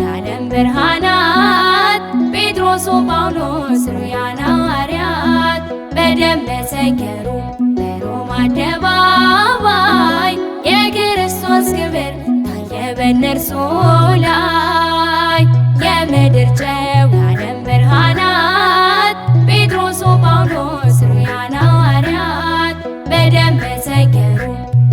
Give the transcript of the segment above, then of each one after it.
የዓለም ብርሃናት ጴጥሮስ ጳውሎስ ሩያን ሐዋርያት በደም መሰከሩ በሮማ አደባባይ የክርስቶስ ክብር ታየ በእነርሱ ላይ። የምድር ጨው የዓለም ብርሃናት ጴጥሮስ ጳውሎስ ሩያን ሐዋርያት በደም መሰከሩ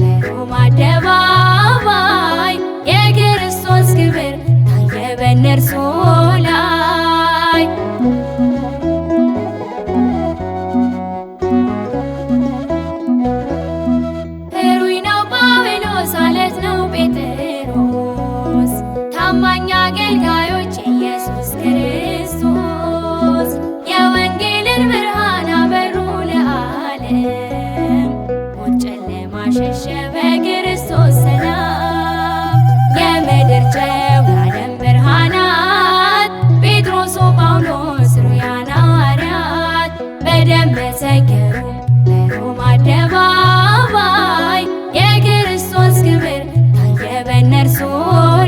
በሮማ አደባባይ የክርስቶስ ክብር ታየ በእነርሱ ላይ። ሕሩይ ነው ጳውሎስ አለት ነው ጴጥሮስ ታማኝ አገልጋዮች ኢየሱስ ክርስቶስ የወንጌልን ብርሃን አበሩ ለዓለም ሞት ጨለማ ሸሸ በክርስቶስ ሰላም። የምድር ጨው የዓለም ብርሃናት ጴጥሮስ ጳውሎስ ሩያን ሐዋርያት በደም መሰከሩ በሮማ አደባባይ የክርስቶስ ክብር ታየ በእነርሱ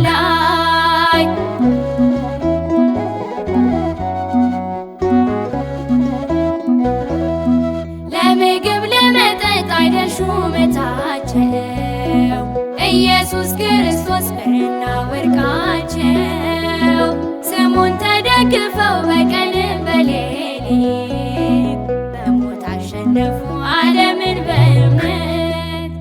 ላይ። ለምግብ ለመጠጥ አይደል ሹመታቸው ኢየሱስ ክርስቶስ ብርና ወርቃቸው። ስሙን ተደግፈው በቀንም በሌሊት በሞት አሸነፉ ዓለምን በእምነት።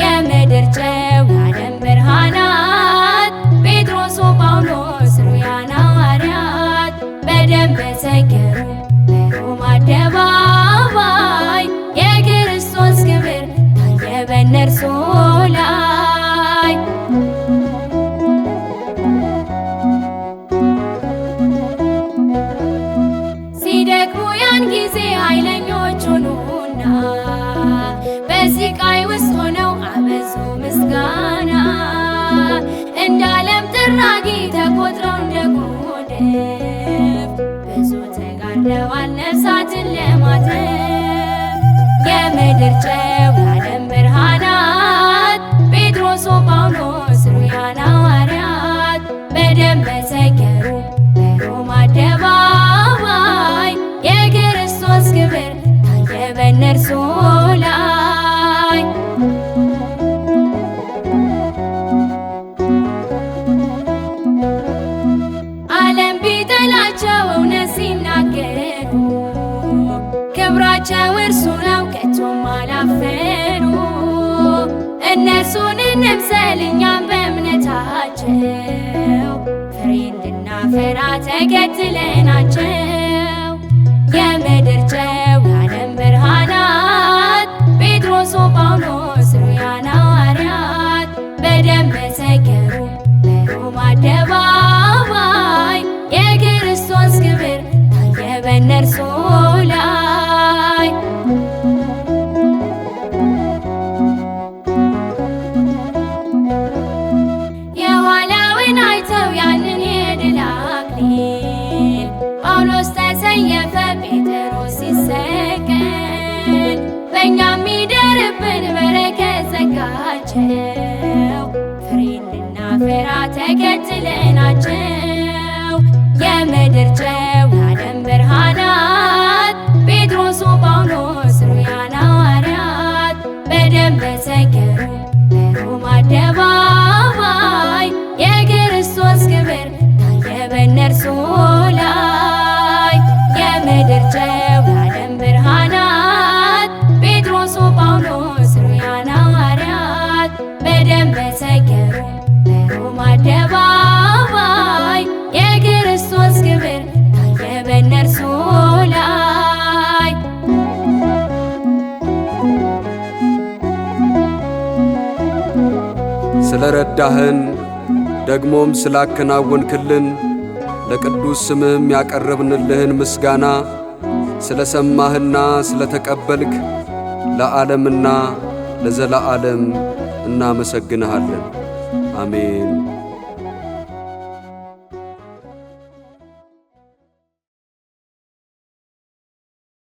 የምድር ጨው የዓለም ብርሃናት ጴጥሮስ ጳውሎስ ሩያን ሐዋርያት በደም መሰከሩ በሮማ አደባባይ የክርስቶስ ክብር ታየ በእነርሱ ላይ። ሲደክሙ ያን ጊዜ ኃይለኞች ሆኑና በስቃይ ውስጥ ሆነው አበዙ ምስጋና። እንደ ዓለም ጥራጊ ተቆጥረው እንደ ጎድፍ ብዙ ተጋድለዋል ነፍሳትን ለማትረፍ። የምድር ጨው የዓለም ብርሃናት ጴጥሮስ ጳውሎስ ሩያን ሐዋርያት በደም መሰከሩ በሮማ አደባባይ የክርስቶስ ክብር ታየ በእነርሱ ላይ። ዓለም ቢጠላቸው እውነት ሲናገሩ ክብራቸው እርሱ ነው ከቶም አላፈሩ። እነርሱን እንምሰል እኛም በእምነታቸው ፍሬ እንድናፈራ ተከትለናቸው። የምድር ጨው የዓለም ብርሃናት ጴጥሮስ ጳውሎስ ሩያን ሐዋርያት በደም መሰከሩ በሮማ አደባባይ የክርስቶስ ክብር ታየ በእነርሱ ላይ። የኋላውን አይተው ያንን የድል አክሊል ጳውሎስ ተሰየፈ ጴጥሮስ ሲሰቀል። በእኛም የሚደርብን በረከት ዘጋቸው ፍሬ እንድናፈራ ተከትለናቸው። የምድር ጨው የዓለም ብርሃናት ጴጥሮስ ጳውሎስ ሩያን ሐዋርያት በደም መሰከሩ በሮማ አደባባይ የክርስቶስ ክብር ታየ በእነርሱ ላይ። የምድር ጨው የዓለም ብርሃናት ጴጥሮስ ጳውሎስ ሩያን ሐዋርያት በደም መሰከሩ በሮማ አደባባይ የክርስቶስ ክብር ታየ በእነርሱ ላይ። ስለረዳህን ደግሞም ስላከናወንክልን ለቅዱስ ስምህም ያቀረብንልህን ምስጋና ስለሰማህና ስለተቀበልክ ለዓለምና ለዘላለም እናመሰግንሃለን። አሜን።